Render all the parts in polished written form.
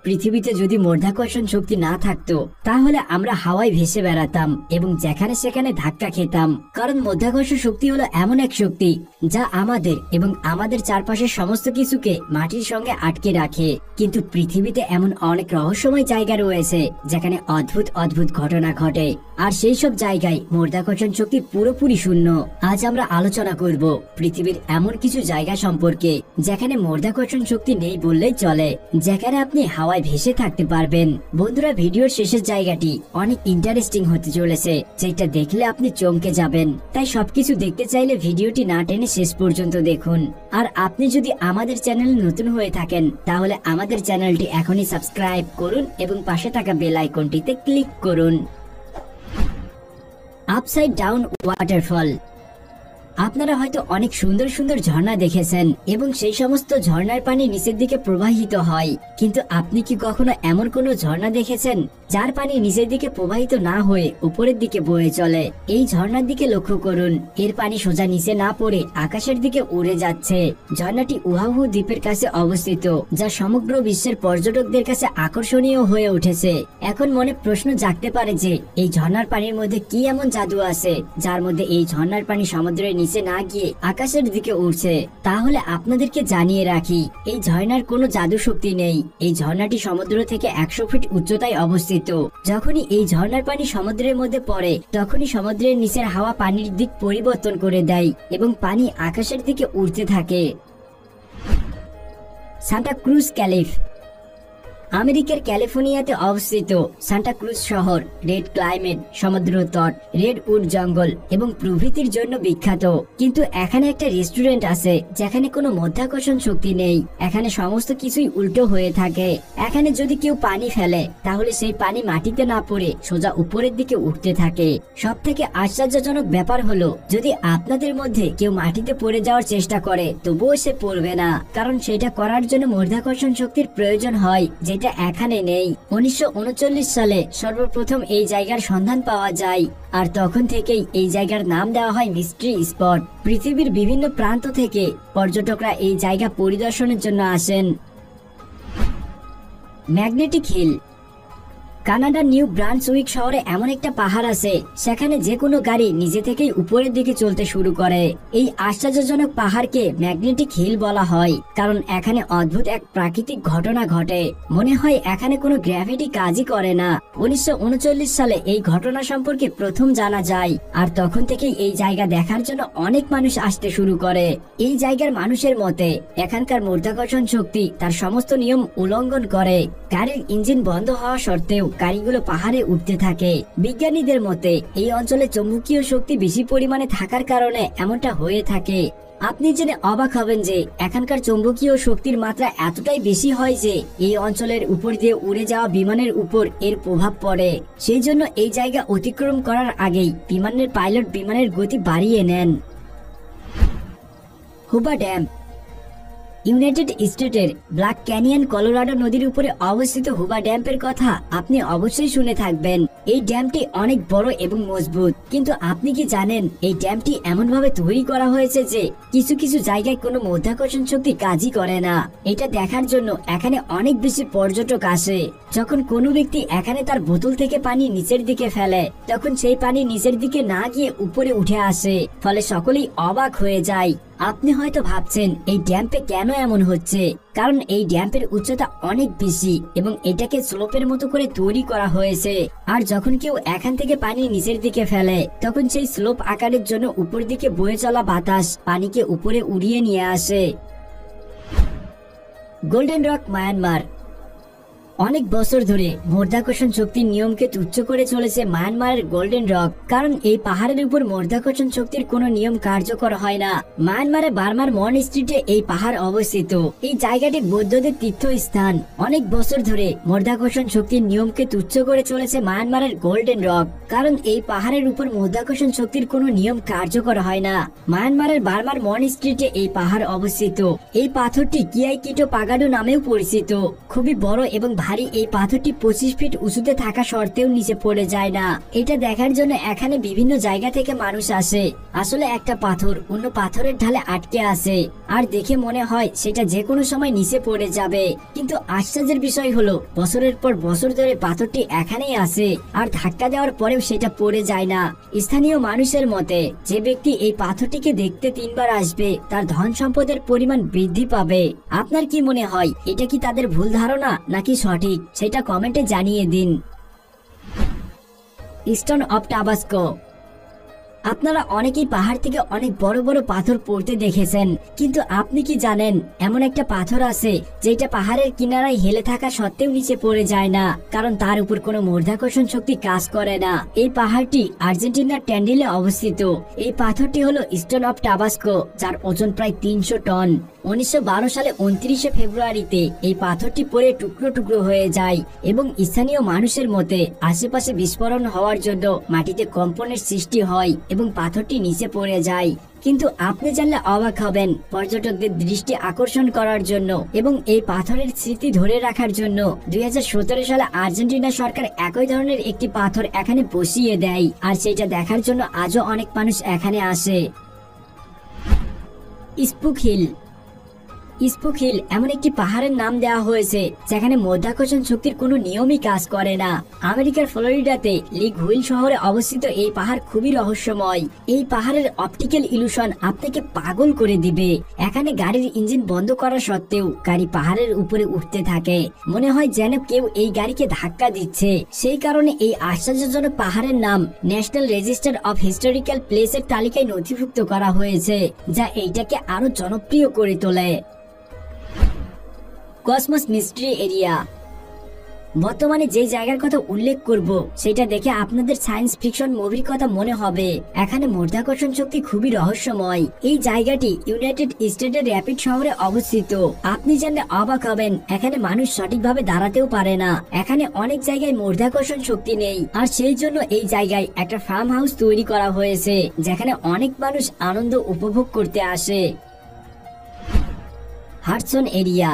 পৃথিবীতে যদি মাধ্যাকর্ষণ শক্তি না থাকতো তাহলে আমরা হাওয়ায় ভেসে বেড়াতাম এবং যেখানে সেখানে ধাক্কা খেতাম। কারণ মাধ্যাকর্ষণ শক্তি হলো এমন এক শক্তি যা আমাদের এবং আমাদের চারপাশের সমস্ত কিছুকে মাটির সঙ্গে আটকে রাখে। কিন্তু পৃথিবীতে এমন অনেক রহস্যময় জায়গা রয়েছে যেখানে অদ্ভুত অদ্ভুত ঘটনা ঘটে, আর সেই সব জায়গায় মাধ্যাকর্ষণ শক্তি পুরোপুরি শূন্য। আজ আমরা আলোচনা করব পৃথিবীর এমন কিছু জায়গা সম্পর্কে যেখানে মাধ্যাকর্ষণ শক্তি নেই বললেই চলে, যেখানে আপনি হাওয়ায় ভেসে থাকতে পারবেন। বন্ধুরা, ভিডিওর শেষের জায়গাটি অনেক ইন্টারেস্টিং হতে চলেছে, যেটা দেখলে আপনি চমকে যাবেন। তাই সবকিছু দেখতে চাইলে ভিডিওটি না টেনে শেষ পর্যন্ত দেখুন। আর আপনি যদি আমাদের চ্যানেলে নতুন হয়ে থাকেন তাহলে আমাদের চ্যানেলটি এখনই সাবস্ক্রাইব করুন এবং পাশে থাকা বেল আইকনটিতে ক্লিক করুন। Upside down waterfall. আপনারা হয়তো অনেক সুন্দর সুন্দর ঝর্ণা দেখেছেন এবং সেই সমস্ত ঝর্ণার পানি নিচের দিকে প্রবাহিত হয়, কিন্তু আপনি কি কখনো এমন কোনো ঝর্ণা দেখেছেন যার পানি নিচের দিকে প্রবাহিত না হয়ে উপরের দিকে বয়ে চলে? এই ঝর্ণার দিকে লক্ষ্য করুন, এর পানি সোজা নিচে না পড়ে আকাশের দিকে উড়ে যাচ্ছে। ঝর্ণাটি ওয়াহু দ্বীপের কাছে অবস্থিত, যা সমগ্র বিশ্বের পর্যটকদের কাছে আকর্ষণীয় হয়ে উঠেছে। এখন মনে প্রশ্ন জাগতে পারে যে এই ঝর্ণার পানির মধ্যে কি এমন জাদু আছে যার মধ্যে এই ঝর্ণার পানি সমুদ্রের নিচে না গিয়ে আকাশের দিকে উঠছে। তাহলে আপনাদেরকে জানিয়ে রাখি, এই ঝর্ণার কোনো জাদু শক্তি নেই। এই ঝর্ণাটি সমুদ্র থেকে 100 ফিট উচ্চতায় অবস্থিত। যখনই এই ঝর্ণার পানি সমুদ্রের মধ্যে পড়ে তখনই সমুদ্রের নিচের হাওয়া পানির দিক পরিবর্তন করে দেয় এবং পানি আকাশের দিকে উড়তে থাকে। Santa Cruz Calif. আমেরিকার ক্যালিফোর্নিয়াতে অবস্থিত সান্টা ক্রুজ শহর রেড ক্লাইমেট, সমুদ্র তট, রেড উড জঙ্গল এবং প্রভৃতির জন্য বিখ্যাত। কিন্তু এখানে একটা রেস্টুরেন্ট আছে যেখানে কোনো মাধ্যাকর্ষণ শক্তি নেই। এখানে সমস্ত কিছুই উল্টো হয়ে থাকে। এখানে যদি কেউ পানি ফেলে তাহলে সেই পানি মাটিতে না পড়ে সোজা উপরের দিকে উঠতে থাকে। সব থেকে আশ্চর্যজনক ব্যাপার হলো, যদি আপনাদের মধ্যে কেউ মাটিতে পড়ে যাওয়ার চেষ্টা করে তবুও সে পড়বে না, কারণ সেটা করার জন্য মাধ্যাকর্ষণ শক্তির প্রয়োজন হয়, যেটা এখানে নেই। 1939 সালে সর্বপ্রথম এই জায়গার সন্ধান পাওয়া যায়, আর তখন থেকেই এই জায়গার নাম দেওয়া হয় মিস্ট্রি স্পট। পৃথিবীর বিভিন্ন প্রান্ত থেকে পর্যটকরা এই জায়গা পরিদর্শনের জন্য আসেন। Magnetic hill. কানাডার নিউ ব্রান্সউইক শহরে এমন একটা পাহাড় আছে সেখানে যে কোনো গাড়ি নিজে থেকেই উপরের দিকে চলতে শুরু করে। এই আশ্চর্যজনক পাহাড়কে ম্যাগনেটিক হিল বলা হয় কারণ এখানে অদ্ভুত এক প্রাকৃতিক ঘটনা ঘটে। মনে হয় এখানে কোনো গ্র্যাভিটি কাজই করে না। 1939 সালে এই ঘটনা সম্পর্কে প্রথম জানা যায়, আর তখন থেকেই এই জায়গা দেখার জন্য অনেক মানুষ আসতে শুরু করে। এই জায়গার মানুষের মতে এখানকার মাধ্যাকর্ষণ শক্তি তার সমস্ত নিয়ম উল্লঙ্ঘন করে। গাড়ির ইঞ্জিন বন্ধ হওয়া সত্ত্বেও গাড়িগুলো পাহাড়ে উঠতে থাকে। বিজ্ঞানীদের মতে এই অঞ্চলে চৌম্বকীয় শক্তি বেশি পরিমাণে থাকার কারণে এমনটা হয়ে থাকে। আপনি জেনে অবাক হবেন যে এখানকার চৌম্বকীয় শক্তির মাত্রা এতটাই বেশি হয় যে এই অঞ্চলের উপর দিয়ে উড়ে যাওয়া বিমানের উপর এর প্রভাব পড়ে। সেই জন্য এই জায়গা অতিক্রম করার আগেই বিমানের পাইলট বিমানের গতি বাড়িয়ে নেন। হুবা ড্যাম। ইউনাইটেড স্টেটের ব্ল্যাক ক্যানিয়ন কলোরাডো নদীর উপরে অবস্থিত হুবা ড্যামের কথা আপনি অবশ্যই শুনে থাকবেন। এই ড্যামটি অনেক বড় এবং মজবুত, কিন্তু আপনি কি জানেন এই ড্যামটি এমন ভাবে তৈরি করা হয়েছে যে কিছু কিছু জায়গায় কোনো মাধ্যাকর্ষণ শক্তি কাজই করে না। এটা দেখার জন্য এখানে অনেক বেশি পর্যটক আসে। যখন কোনো ব্যক্তি এখানে তার বোতল থেকে পানি নিচের দিকে ফেলে তখন সেই পানি নিচের দিকে না গিয়ে উপরে উঠে আসে, ফলে সকলেই অবাক হয়ে যায়। আপনি হয়তো ভাবছেন এই ড্যাম্পে কেন এমন হচ্ছে, কারণ এই ড্যাম্পের উচ্চতা অনেক বেশি এবং এটাকে স্লোপের মতো করে তৈরি করা হয়েছে। আর যখন কেউ এখান থেকে পানি নিচের দিকে ফেলে তখন সেই স্লোপ আকারের জন্য উপর দিকে বয়ে চলা বাতাস পানিকে উপরে উড়িয়ে নিয়ে আসে। Golden rock, Myanmar. অনেক বছর ধরে মাধ্যাকর্ষণ শক্তির নিয়মকে তুচ্ছ করে চলেছে মায়ানমারের গোল্ডেন রক, কারণ এই পাহাড়ের উপর মাধ্যাকর্ষণ শক্তির কোনো নিয়ম কার্যকর হয় না। মায়ানমারে বার্মার মন স্ট্রিটে এই পাহাড় অবস্থিত। এই জায়গাটি বৌদ্ধদের তীর্থস্থান। অনেক বছর ধরে মাধ্যাকর্ষণ শক্তির নিয়মকে তুচ্ছ করে চলেছে মায়ানমারের গোল্ডেন রক, কারণ এই পাহাড়ের উপর মাধ্যাকর্ষণ শক্তির কোনো নিয়ম কার্যকর হয় না। মায়ানমারের বার্মার মন স্ট্রিটে এই পাহাড় অবস্থিত। এই পাথরটি কিয়াই কিটো পাগাডো নামেও পরিচিত। খুবই বড় এবং ভারী এই পাথরটি 25 ফিট উঁচুতে থাকা সত্ত্বেও নিচে পড়ে যায় না। এটা দেখার জন্য এখানে বিভিন্ন জায়গা থেকে মানুষ আসে। আসলে একটা পাথর অন্য পাথরের ঢালে আটকে আছে, আর দেখে মনে হয় সেটা যে কোনো সময় নিচে পড়ে যাবে। কিন্তু আশ্চর্যের বিষয় হলো বছরের পর বছর ধরে পাথরটি এখানেই আছে, আর ধাক্কা দেওয়ার পরেও সেটা পড়ে যায় না। স্থানীয় মানুষের মতে যে ব্যক্তি এই পাথরটিকে দেখতে 3 বার আসবে তার ধন সম্পদের পরিমাণ বৃদ্ধি পাবে। আপনার কি মনে হয় এটা কি তাদের ভুল ধারণা নাকি সঠিক, সেটা কমেন্টে জানিয়ে দিন। Stone of Tabasco. আপনারা অনেকেই পাহাড় থেকে অনেক বড় বড় পাথর পড়তে দেখেছেন, কিন্তু আপনি কি জানেন এমন একটা পাথর আছে যেটা পাহাড়ের কিনারায় হেলে থাকা সত্ত্বেও নিচে পড়ে যায় না, কারণ তার উপর কোনো মাধ্যাকর্ষণ শক্তি কাজ করে না। এই পাহাড়টি আর্জেন্টিনার ট্যান্ডিলে অবস্থিত। এই পাথরটি হলো স্টোন অফ টাবাস্কো, যার ওজন প্রায় 300 টন। 1912 সালে 29 ফেব্রুয়ারিতে এই পাথরটি পড়ে টুকরো টুকরো হয়ে যায় এবং স্থানীয় মানুষের মতে আশেপাশে বিস্ফোরণ হওয়ার জন্য মাটিতে কম্পনের সৃষ্টি হয় এবং পাথরটি নিচে পড়ে যায়। কিন্তু আপনি জানলে অবাক হবেন, পর্যটকদের দৃষ্টি আকর্ষণ করার জন্য এবং এই পাথরের স্মৃতি ধরে রাখার জন্য 2017 সালে আর্জেন্টিনা সরকার একই ধরনের একটি পাথর এখানে বসিয়ে দেয়, আর সেটা দেখার জন্য আজও অনেক মানুষ এখানে আসে। স্পুক হিল। স্পুক হিল এমন একটি পাহাড়ের নাম দেওয়া হয়েছে যেখানে মাধ্যাকর্ষণ শক্তির কোনো নিয়মই কাজ করে না। আমেরিকার ফ্লোরিডাতে লিগ হুইল শহরে অবস্থিত এই পাহাড় খুবই রহস্যময়। এই পাহাড়ের অপটিক্যাল ইলুশন আপনাকে পাগল করে দিবে। এখানে গাড়ির ইঞ্জিন বন্ধ করা সত্ত্বেও গাড়ি পাহাড়ের উপরে উঠতে থাকে, মনে হয় যেন কেউ এই গাড়িকে ধাক্কা দিচ্ছে। সেই কারণে এই আশ্চর্যজনক পাহাড়ের নাম ন্যাশনাল রেজিস্টার অফ হিস্টোরিক্যাল প্লেসের তালিকায় নথিভুক্ত করা হয়েছে, যা এইটাকে আরো জনপ্রিয় করে তোলে। Cosmos mystery area. বর্তমানে যে জায়গার কথা উল্লেখ করব সেটা দেখে আপনাদের সায়েন্স ফিকশন মুভির কথা মনে হবে। এখানে মাধ্যাকর্ষণ শক্তি খুবই রহস্যময়। এই জায়গাটি ইউনাইটেড স্টেটের র্যাপিড শহরে অবস্থিত। আপনি জানলে অবাক হবেন, এখানে মানুষ সঠিকভাবে দাঁড়াতেও পারে না। এখানে অনেক জায়গায় মাধ্যাকর্ষণ শক্তি নেই, আর সেই জন্য এই জায়গায় একটা ফার্ম হাউস তৈরি করা হয়েছে যেখানে অনেক মানুষ আনন্দ উপভোগ করতে আসে। Hudson area.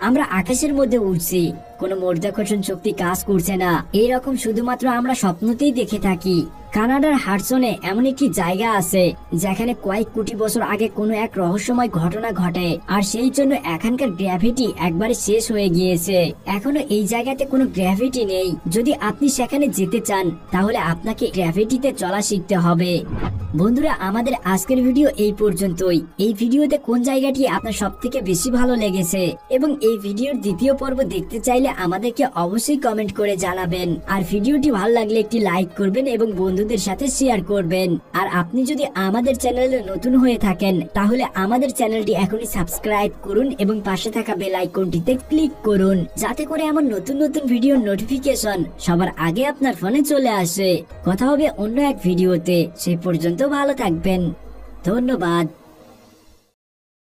আমরা আকাশের মধ্যে উড়ছি, কোনো মাধ্যাকর্ষণ শক্তি কাজ করছে না, এইরকম শুধুমাত্র আমরা স্বপ্নতেই দেখে থাকি। কানাডার হাডসনে এমন একটি জায়গা আছে যেখানে কয়েক কোটি বছর আগে কোনো এক রহস্যময় ঘটনা ঘটে, আর সেই জন্য এখানকার গ্র্যাভিটি একবারে শেষ হয়ে গিয়েছে। এখনো এই জায়গাতে কোনো গ্র্যাভিটি নেই। যদি আপনি সেখানে যেতে চান তাহলে আপনাকে গ্র্যাভিটিতে চলা শিখতে হবে। বন্ধুরা, আমাদের আজকের ভিডিও এই পর্যন্তই। এই ভিডিওতে কোন জায়গাটি আপনার সবথেকে বেশি ভালো লেগেছে এবং এই ভিডিওর দ্বিতীয় পর্ব দেখতে চাইলে আমাদেরকে অবশ্যই কমেন্ট করে জানাবেন। আর ভিডিওটি ভালো লাগলে একটি লাইক করবেন এবং বন্ধুদের সাথে শেয়ার করবেন। আর আপনি যদি আমাদের চ্যানেলে নতুন হয়ে থাকেন তাহলে আমাদের চ্যানেলটি এখনই সাবস্ক্রাইব করুন এবং পাশে থাকা বেল আইকনটিতে ক্লিক করুন, যাতে করে আমার নতুন নতুন ভিডিওর নোটিফিকেশন সবার আগে আপনার ফোনে চলে আসে। কথা হবে অন্য এক ভিডিওতে। সেই পর্যন্ত ভালো থাকবেন। ধন্যবাদ।